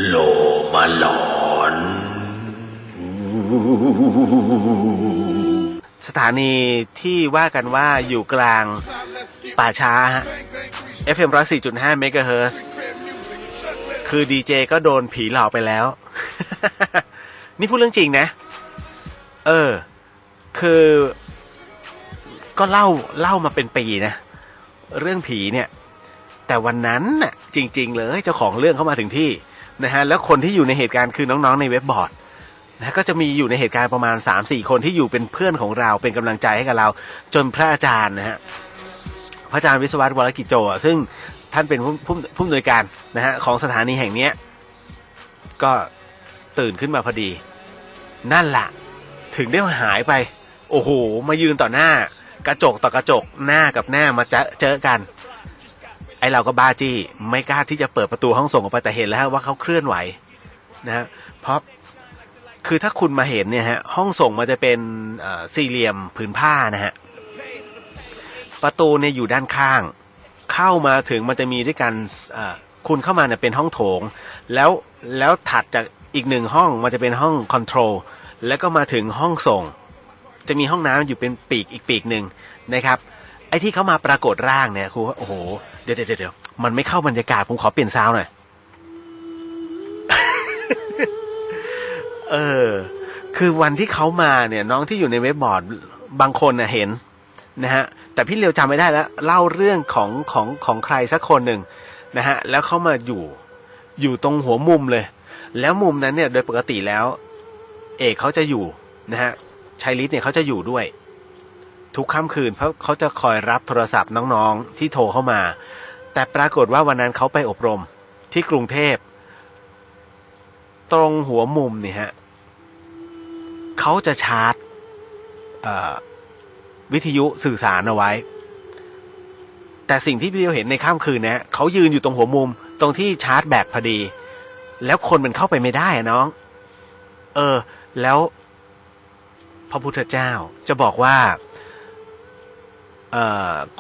โลมาหลอนสถานีที่ว่ากันว่าอยู่กลางป่าช้าฮะ FM 104.5 เมกะเฮิรตซ์คือดีเจก็โดนผีหลอกไปแล้ว นี่พูดเรื่องจริงนะคือก็เล่ามาเป็นปีนะเรื่องผีเนี่ยแต่วันนั้นน่ะจริงๆเลยเจ้าของเรื่องเข้ามาถึงที่นะฮะแล้วคนที่อยู่ในเหตุการณ์คือน้องๆในเว็บบอร์ดนะก็จะมีอยู่ในเหตุการณ์ประมาณ 3-4 คนที่อยู่เป็นเพื่อนของเราเป็นกำลังใจให้กับเราจนพระอาจารย์นะฮะพระอาจารย์วิศวัตรวรกิจโจซึ่งท่านเป็นผู้อำนวยการนะฮะของสถานีแห่งนี้ก็ตื่นขึ้นมาพอดีนั่นแหละถึงได้หายไปโอ้โหมายืนต่อหน้ากระจกต่อกระจกหน้ากับหน้ามาเจอกันไอเราก็บ้าจี้ไม่กล้าที่จะเปิดประตูห้องส่งออกไปแต่เห็นแล้วว่าเขาเคลื่อนไหวนะฮะเพราะคือถ้าคุณมาเห็นเนี่ยฮะห้องส่งมันจะเป็นสี่เหลี่ยมผืนผ้านะฮะประตูเนี่ยอยู่ด้านข้างเข้ามาถึงมันจะมีด้วยกันคุณเข้ามาเนี่ยเป็นห้องโถงแล้วถัดจากอีกหนึ่งห้องมันจะเป็นห้องคอนโทรลแล้วก็มาถึงห้องส่งจะมีห้องน้ำอยู่เป็นปีกอีกปีกหนึ่งนะครับไอ้ที่เขามาปรากฏร่างเนี่ยครูว่าโอ้โหเดี๋ยวมันไม่เข้าบรรยากาศผมขอเปลี่ยนซาวด์หน่อย คือวันที่เขามาเนี่ยน้องที่อยู่ในเว็บบอร์ดบางคนน่ะเห็นนะฮะแต่พี่เลียวจำไม่ได้แล้วเล่าเรื่องของใครสักคนหนึ่งนะฮะแล้วเขามาอยู่ตรงหัวมุมเลยแล้วมุมนั้นเนี่ยโดยปกติแล้วเอกเขาจะอยู่นะฮะชัยฤทธิ์เนี่ยเขาจะอยู่ด้วยทุกค่ำคืนเพราะเขาจะคอยรับโทรศัพท์น้องๆที่โทรเข้ามาแต่ปรากฏว่าวันนั้นเขาไปอบรมที่กรุงเทพตรงหัวมุมเนี่ยฮะเขาจะชาร์จวิทยุสื่อสารเอาไว้แต่สิ่งที่พี่เห็นในค่ำคืนเนี่ยเขายืนอยู่ตรงหัวมุมตรงที่ชาร์จแบตพอดีแล้วคนมันเข้าไปไม่ได้น้องแล้วพระพุทธเจ้าจะบอกว่า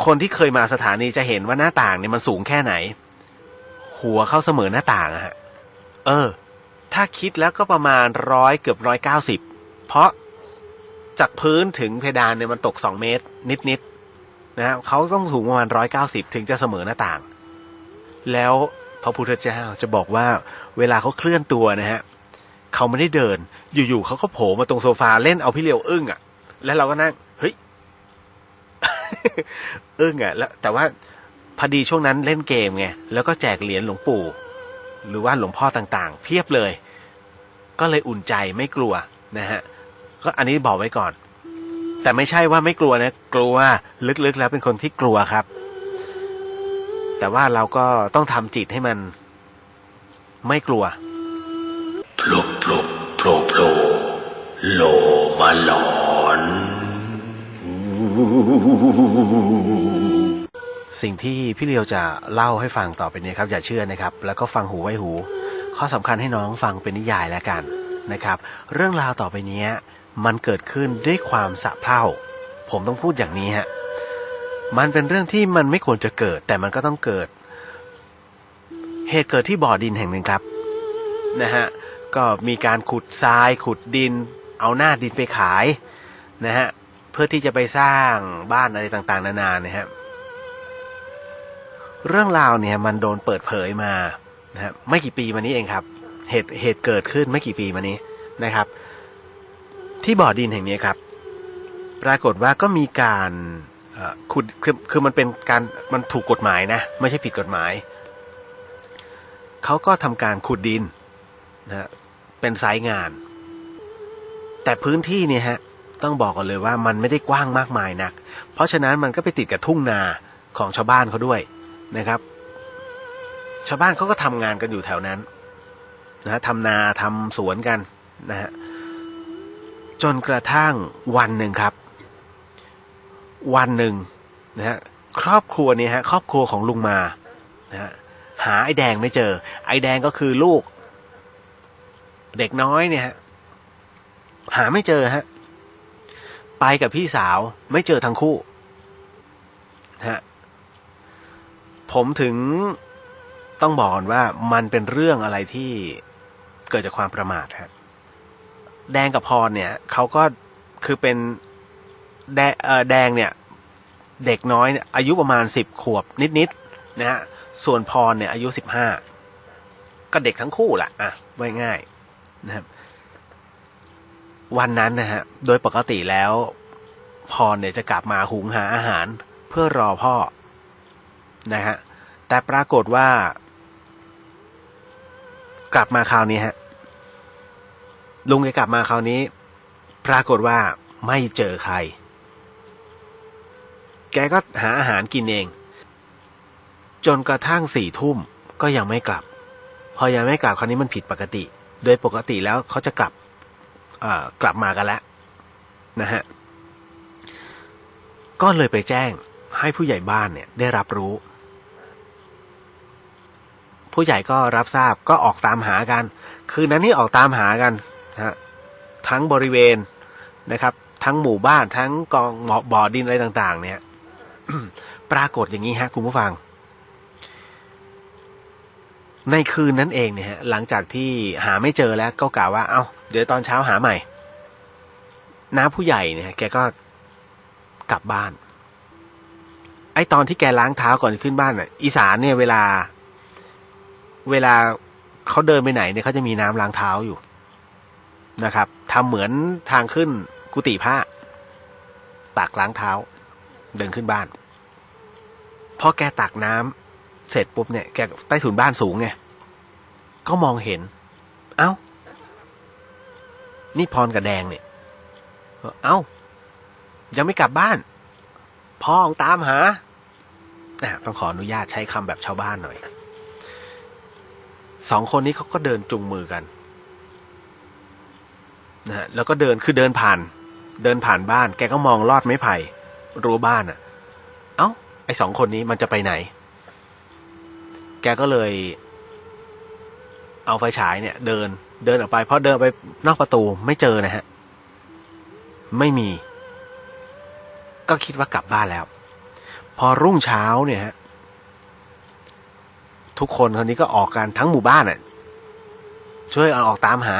คนที่เคยมาสถานีจะเห็นว่าหน้าต่างเนี่ยมันสูงแค่ไหนหัวเข้าเสมอหน้าต่างอะฮะถ้าคิดแล้วก็ประมาณ100เกือบ190เพราะจากพื้นถึงเพดานเนี่ยมันตก2เมตรนิดๆนะครับเขาต้องสูงประมาณ190ถึงจะเสมอหน้าต่างแล้วพระพุทธเจ้าจะบอกว่าเวลาเขาเคลื่อนตัวนะฮะเขาไม่ได้เดินอยู่ๆเขาก็โผล่มาตรงโซฟาเล่นเอาพี่เลียวอึ้งอ่ะแล้วเราก็นั่งเฮ้ย อึ้งอ่ะแล้วแต่ว่าพอดีช่วงนั้นเล่นเกมไงแล้วก็แจกเหรียญหลวงปู่หรือว่าหลวงพ่อต่างๆเพียบเลยก็เลยอุ่นใจไม่กลัวนะฮะก็อันนี้บอกไว้ก่อนแต่ไม่ใช่ว่าไม่กลัวนะกลัวลึกๆแล้วเป็นคนที่กลัวครับแต่ว่าเราก็ต้องทำจิตให้มันไม่กลัวโผล่โลมาหลอนสิ่งที่พี่เลียวจะเล่าให้ฟังต่อไปนี้ครับอย่าเชื่อนะครับแล้วก็ฟังหูไว้หูข้อสำคัญให้น้องฟังเป็นนิยายแล้วกันนะครับเรื่องราวต่อไปนี้มันเกิดขึ้นด้วยความสะเพร่าผมต้องพูดอย่างนี้ฮะมันเป็นเรื่องที่มันไม่ควรจะเกิดแต่มันก็ต้องเกิดเหตุเกิดที่บ่อดินแห่งหนึ่งครับนะฮะก็มีการขุดทรายขุดดินเอาหน้าดินไปขายนะฮะเพื่อที่จะไปสร้างบ้านอะไรต่างๆนานานะฮะเรื่องราวเนี่ยมันโดนเปิดเผยมานะฮะไม่กี่ปีมานี้เองครับเหตุเกิดขึ้นไม่กี่ปีมานี้นะครับที่บ่อดินแห่งนี้ครับปรากฏว่าก็มีการขุดคือมันเป็นการมันถูกกฎหมายนะไม่ใช่ผิดกฎหมายเขาก็ทำการขุดดินนะเป็นไซต์งานแต่พื้นที่เนี่ยฮะต้องบอกก่อนเลยว่ามันไม่ได้กว้างมากมายนักเพราะฉะนั้นมันก็ไปติดกับทุ่งนาของชาวบ้านเขาด้วยนะครับชาวบ้านเขาก็ทำงานกันอยู่แถวนั้นนะทำนาทำสวนกันนะฮะจนกระทั่งวันหนึ่งครับวันหนึ่งนะฮะครอบครัวนี้ฮะครอบครัวของลุงมานะฮะหาไอ้แดงไม่เจอไอ้แดงก็คือลูกเด็กน้อยเนี่ยฮะหาไม่เจอฮะไปกับพี่สาวไม่เจอทั้งคู่ฮะผมถึงต้องบอกว่ามันเป็นเรื่องอะไรที่ เกิดจากความประมาทฮะแดงกับพรเนี่ยเขาก็คือเป็นแดงเนี่ยเด็กน้อยเนี่ยอายุประมาณ10 ขวบนิดๆนะฮะส่วนพรเนี่ยอายุ15ก็เด็กทั้งคู่แหละไว้ง่ายนะครับวันนั้นนะฮะโดยปกติแล้วพรเนี่ยจะกลับมาหุงหาอาหารเพื่อรอพ่อนะฮะแต่ปรากฏว่ากลับมาคราวนี้ฮะลุงแกกลับมาคราวนี้ปรากฏว่าไม่เจอใครแกก็หาอาหารกินเองจนกระทั่ง4 ทุ่มก็ยังไม่กลับพอยังไม่กลับคราวนี้มันผิดปกติโดยปกติแล้วเขาจะกลับมากันแล้วนะฮะก็เลยไปแจ้งให้ผู้ใหญ่บ้านเนี่ยได้รับรู้ผู้ใหญ่ก็รับทราบก็ออกตามหากันคืนนั้นนี่ออกตามหากันนะฮะทั้งบริเวณนะครับทั้งหมู่บ้านทั้งกองบ่อดินอะไรต่างๆเนี่ย ปรากฏอย่างนี้ฮะคุณผู้ฟังในคืนนั้นเองเนี่ยฮะหลังจากที่หาไม่เจอแล้วก็กล่าวว่าเดี๋ยวตอนเช้าหาใหม่น้าผู้ใหญ่เนี่ยแกก็กลับบ้านไอ้ตอนที่แกล้างเท้าก่อนขึ้นบ้านน่ะอีสานเนี่ยเวลาเขาเดินไปไหนเนี่ยเขาจะมีน้ำล้างเท้าอยู่นะครับทำเหมือนทางขึ้นกุฏิพระตักล้างเท้าเดินขึ้นบ้านพอแกตักน้ำเสร็จปุ๊บเนี่ยแกใต้ถุนบ้านสูงไงก็มองเห็นนี่พรกับแดงเนี่ยยังไม่กลับบ้านพ่อตามหาต้องขออนุญาตใช้คำแบบชาวบ้านหน่อย2 คนนี้เขาก็เดินจูงมือกันนะฮะแล้วก็เดินผ่านบ้านแกก็มองลอดไม้ไผ่รั้วบ้านไอ้2 คนนี้มันจะไปไหนแกก็เลยเอาไฟฉายเนี่ยเดินออกไปพอเดินไปนอกประตูไม่เจอนะฮะไม่มีก็คิดว่ากลับบ้านแล้วพอรุ่งเช้าเนี่ยฮะทุกคนคนนี้ก็ออกกันทั้งหมู่บ้านช่วยออกตามหา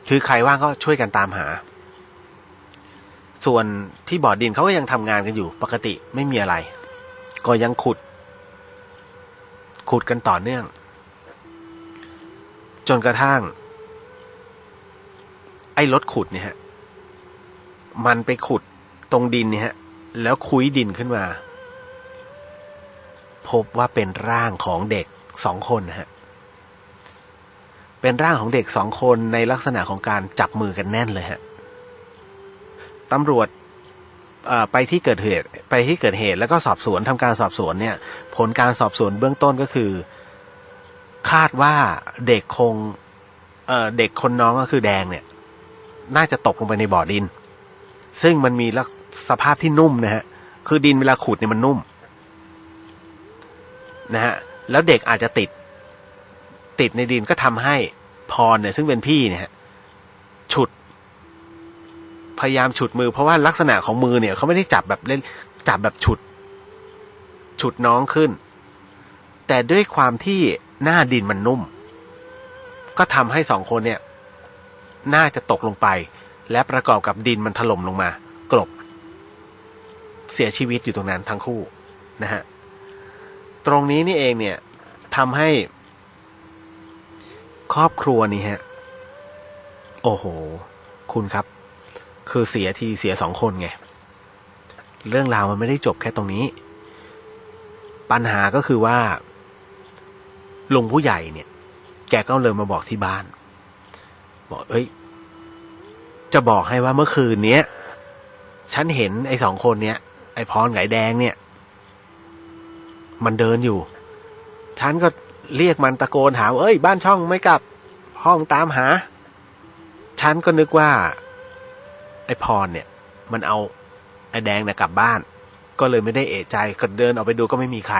คือใครว่างก็ช่วยกันตามหาส่วนที่บ่อดินเขาก็ยังทำงานกันอยู่ปกติไม่มีอะไรก็ยังขุดกันต่อเนื่องจนกระทั่งไอ้รถขุดเนี่ยฮะมันไปขุดตรงดินเนี่ยฮะแล้วคุ้ยดินขึ้นมาพบว่าเป็นร่างของเด็ก2 คนฮะเป็นร่างของเด็ก2 คนในลักษณะของการจับมือกันแน่นเลยฮะตำรวจไปที่เกิดเหตุแล้วก็ทำการสอบสวนเนี่ยผลการสอบสวนเบื้องต้นก็คือคาดว่าเด็กคนน้องก็คือแดงเนี่ยน่าจะตกลงไปในบ่อดินซึ่งมันมีสภาพที่นุ่มนะฮะคือดินเวลาขุดเนี่ยมันนุ่มนะฮะแล้วเด็กอาจจะติดในดินก็ทำให้พรเนี่ยซึ่งเป็นพี่เนี่ยพยายามฉุดมือเพราะว่าลักษณะของมือเนี่ยเขาไม่ได้จับแบบเล่นจับแบบฉุดน้องขึ้นแต่ด้วยความที่หน้าดินมันนุ่มก็ทำให้2 คนเนี่ยน่าจะตกลงไปและประกอบกับดินมันถล่มลงมากลบเสียชีวิตอยู่ตรงนั้นทั้งคู่นะฮะตรงนี้นี่เองเนี่ยทำให้ครอบครัวนี้ฮะโอ้โหคุณครับคือเสีย2 คนไงเรื่องราวมันไม่ได้จบแค่ตรงนี้ปัญหาก็คือว่าลุงผู้ใหญ่เนี่ยแกก็เลยมาบอกที่บ้านบอกจะบอกให้ว่าเมื่อคืนเนี้ยฉันเห็นไอ้2 คนเนี้ยไอ้พรกับไอ้แดงเนี่ยมันเดินอยู่ฉันก็เรียกมันตะโกนถามบ้านช่องไม่กลับห้องตามหาฉันก็นึกว่าไอ้พรเนี่ยมันเอาไอ้แดงเนี่ยกลับบ้านก็เลยไม่ได้เอะใจก็เดินออกไปดูก็ไม่มีใคร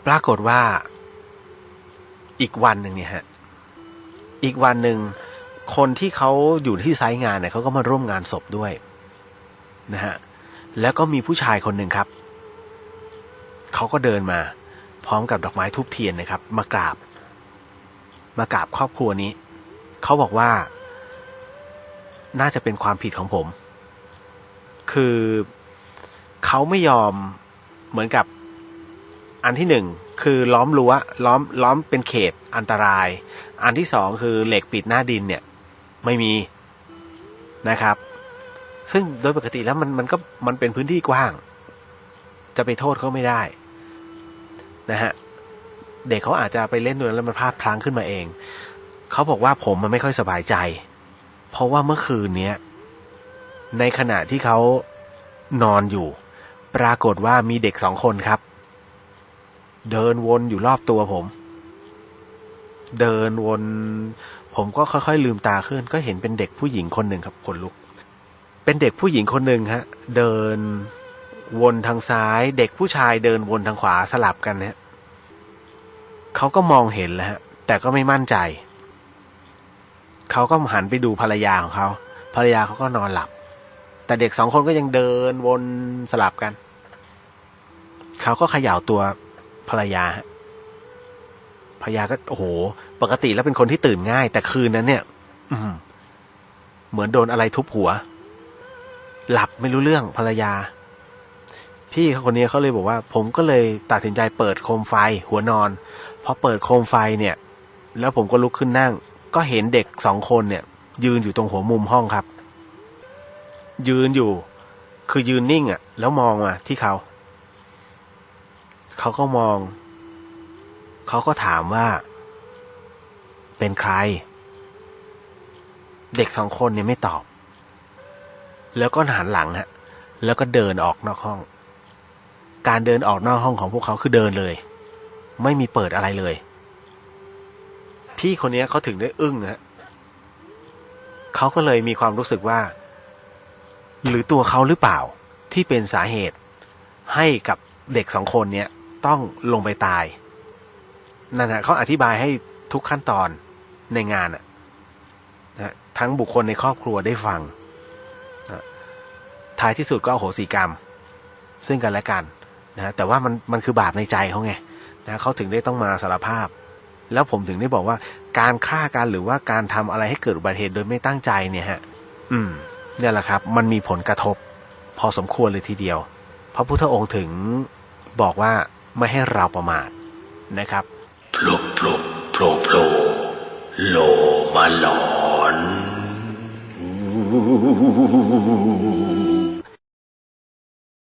ปรากฏว่าอีกวันหนึ่งเนี่ยฮะอีกวันหนึ่งคนที่เขาอยู่ที่ไซต์งานเนี่ยเขาก็มาร่วมงานศพด้วยนะฮะแล้วก็มีผู้ชายคนหนึ่งครับเขาก็เดินมาพร้อมกับดอกไม้ธูปเทียนนะครับมากราบ มากราบครอบครัวนี้เขาบอกว่าน่าจะเป็นความผิดของผมคือเขาไม่ยอมเหมือนกับอันที่หนึ่งคือล้อมรั้วล้อมเป็นเขตอันตรายอันที่สองคือเหล็กปิดหน้าดินเนี่ยไม่มีนะครับซึ่งโดยปกติแล้วมันเป็นพื้นที่กว้างจะไปโทษเขาไม่ได้นะฮะเด็กเขาอาจจะไปเล่นด้วยแล้วมันพลาดพลั้งขึ้นมาเองเขาบอกว่าผมมันไม่ค่อยสบายใจเพราะว่าเมื่อคืนนี้ในขณะที่เขานอนอยู่ปรากฏว่ามีเด็ก2 คนครับเดินวนอยู่รอบตัวผมเดินวนผมก็ค่อยๆลืมตาขึ้นก็เห็นเป็นเด็กผู้หญิงคนหนึ่งครับขนลุกเป็นเด็กผู้หญิงคนหนึ่งฮะเดินวนทางซ้ายเด็กผู้ชายเดินวนทางขวาสลับกันฮะเขาก็มองเห็นแล้วฮะแต่ก็ไม่มั่นใจเขาก็หันไปดูภรรยาของเขาภรรยาเขาก็นอนหลับแต่เด็ก2 คนก็ยังเดินวนสลับกันเขาก็เขย่าตัวภรรยาฮะภรรยาก็โอ้โหปกติแล้วเป็นคนที่ตื่นง่ายแต่คืนนั้นเนี่ยเหมือนโดนอะไรทุบหัวหลับไม่รู้เรื่องภรรยาพี่คนนี้เขาเลยบอกว่าผมก็เลยตัดสินใจเปิดโคมไฟหัวนอนพอเปิดโคมไฟเนี่ยแล้วผมก็ลุกขึ้นนั่งก็เห็นเด็ก2 คนเนี่ยยืนอยู่ตรงหัวมุมห้องครับยืนอยู่คือยืนนิ่งอ่ะแล้วมองมาที่เขาก็มองเขาก็ถามว่าเป็นใครเด็ก2 คนเนี่ยไม่ตอบแล้วก็หันหลังฮะแล้วก็เดินออกนอกห้องการเดินออกนอกห้องของพวกเขาคือเดินเลยไม่มีเปิดอะไรเลยพี่คนนี้เขาถึงได้อึ้งฮะเขาก็เลยมีความรู้สึกว่าหรือตัวเขาหรือเปล่าที่เป็นสาเหตุให้กับเด็ก2 คนเนี่ยต้องลงไปตายนั่นฮะเขาอธิบายให้ทุกขั้นตอนในงานนะทั้งบุคคลในครอบครัวได้ฟังนะท้ายที่สุดก็อโหสิกรรมซึ่งกันและกันนะแต่ว่ามันคือบาปในใจเขาไงนะเขาถึงได้ต้องมาสารภาพแล้วผมถึงได้บอกว่าการฆ่ากันหรือว่าการทำอะไรให้เกิดอุบัติเหตุโดยไม่ตั้งใจเนี่ยฮะเนี่ยแหละครับมันมีผลกระทบพอสมควรเลยทีเดียวพระพุทธองค์ถึงบอกว่าไม่ให้เราประมาทนะครับโผล่โผล่โผล่โผล่โลมาหลอน